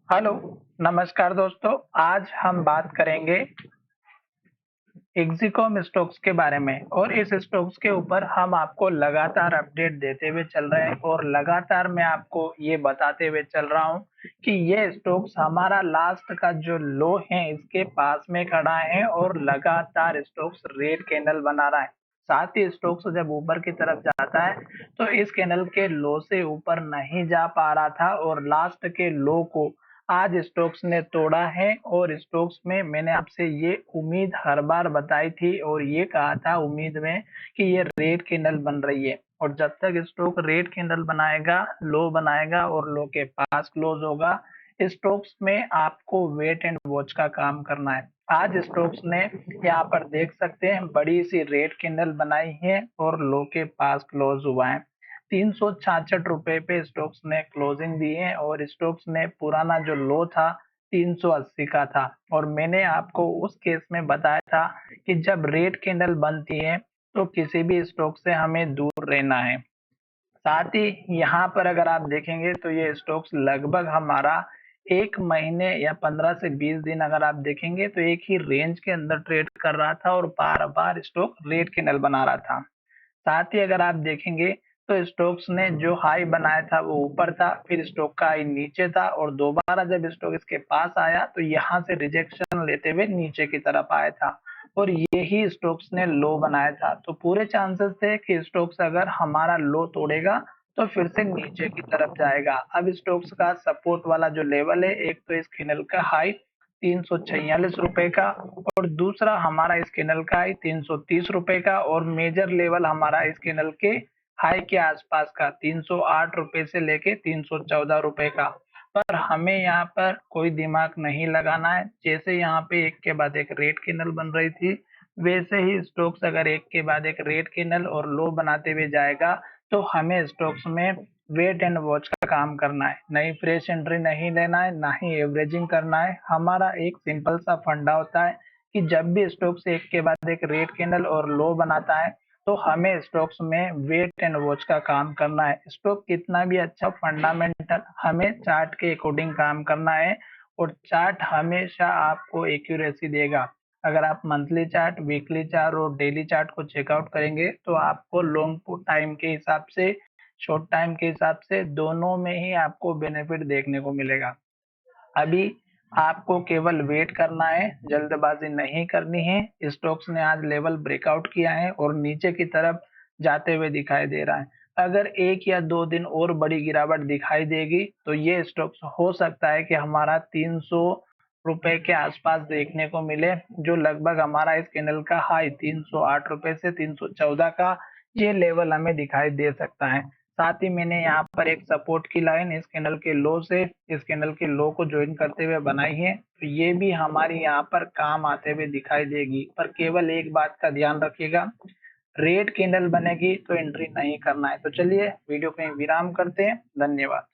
Hello, नमस्कार दोस्तों। आज हम बात करेंगे एक्सिकॉम स्टॉक्स के बारे में और इस स्टॉक्स के ऊपर हम आपको लगातार अपडेट देते हुए चल रहे हैं और लगातार मैं आपको ये बताते हुए चल रहा हूँ कि ये स्टॉक्स हमारा लास्ट का जो लो है इसके पास में खड़ा है और लगातार स्टॉक्स रेड कैंडल बना रहा है। साथ ही स्टॉक्स जब ऊपर की तरफ जाता है तो इस कैंडल के लो से ऊपर नहीं जा पा रहा था और लास्ट के लो को आज स्टोक्स ने तोड़ा है और स्टोक्स में मैंने आपसे ये उम्मीद हर बार बताई थी और ये कहा था उम्मीद में कि ये रेड कैंडल बन रही है और जब तक स्टॉक रेड कैंडल बनाएगा, लो बनाएगा और लो के पास क्लोज होगा, स्टॉक्स में आपको वेट एंड वॉच का काम करना है। आज स्टॉक्स ने यहाँ पर देख सकते हैं बड़ी सी रेड कैंडल बनाई है और लो के पास क्लोज हुआ है। 366 रुपए पे स्टोक्स ने क्लोजिंग दी है और स्टोक्स ने पुराना जो लो था 380 का था और मैंने आपको उस केस में बताया था कि जब रेड कैंडल बनती है तो किसी भी स्टॉक से हमें दूर रहना है। साथ ही यहाँ पर अगर आप देखेंगे तो ये स्टॉक्स लगभग हमारा 1 महीने या 15 से 20 दिन अगर आप देखेंगे तो एक ही रेंज के अंदर ट्रेड कर रहा था और बार बार स्टॉक रेड कैंडल बना रहा था। साथ ही अगर आप देखेंगे तो स्टोक्स ने जो हाई बनाया था वो ऊपर था, फिर स्टॉक का हाई नीचे था और दोबारा जब स्टॉक इसके पास आया तो यहाँ से रिजेक्शन लेते हुए नीचे की तरफ आया था और यही स्टोक्स ने लो बनाया था। तो पूरे चांसेस थे कि स्टोक्स अगर हमारा लो तोड़ेगा तो फिर से नीचे की तरफ जाएगा। अब स्टोक्स का सपोर्ट वाला जो लेवल है, एक तो इस कैंडल का हाई 346 रुपए का और दूसरा हमारा इस कैंडल का हाई 330 रुपए का और मेजर लेवल हमारा इस कैंडल के हाई के आसपास का 308 रुपए से लेके 314 रुपए का। पर हमें यहाँ पर कोई दिमाग नहीं लगाना है। जैसे यहाँ पे एक के बाद एक रेड कैंडल बन रही थी, वैसे ही स्टॉक्स अगर एक के बाद एक रेड कैंडल और लो बनाते हुए जाएगा तो हमें स्टॉक्स में वेट एंड वॉच का काम करना है। नहीं फ्रेश एंट्री नहीं लेना है, ना ही एवरेजिंग करना है। हमारा एक सिंपल सा फंडा होता है कि जब भी स्टॉक्स एक के बाद एक रेड कैंडल और लो बनाता है तो हमें स्टॉक्स में वेट एंड वॉच का काम करना है। स्टॉक कितना भी अच्छा फंडामेंटल, हमें चार्ट के अकॉर्डिंग काम करना है और चार्ट हमेशा आपको एक्यूरेसी देगा। अगर आप मंथली चार्ट, वीकली चार्ट और डेली चार्ट को चेकआउट करेंगे तो आपको लॉन्ग टाइम के हिसाब से, शॉर्ट टाइम के हिसाब से दोनों में ही आपको बेनिफिट देखने को मिलेगा। अभी आपको केवल वेट करना है, जल्दबाजी नहीं करनी है। स्टॉक्स ने आज लेवल ब्रेकआउट किया है और नीचे की तरफ जाते हुए दिखाई दे रहा है। अगर 1 या 2 दिन और बड़ी गिरावट दिखाई देगी तो ये स्टॉक्स हो सकता है कि हमारा 300 रुपए के आसपास देखने को मिले, जो लगभग हमारा इस कैंडल का हाई 308 रुपए से 314 का ये लेवल हमें दिखाई दे सकता है। साथ ही मैंने यहाँ पर एक सपोर्ट की लाइन इस कैंडल के लो से इस कैंडल के लो को ज्वाइन करते हुए बनाई है, तो ये भी हमारी यहाँ पर काम आते हुए दिखाई देगी। पर केवल एक बात का ध्यान रखिएगा, रेड कैंडल बनेगी तो एंट्री नहीं करना है। तो चलिए वीडियो को यहीं विराम करते हैं। धन्यवाद।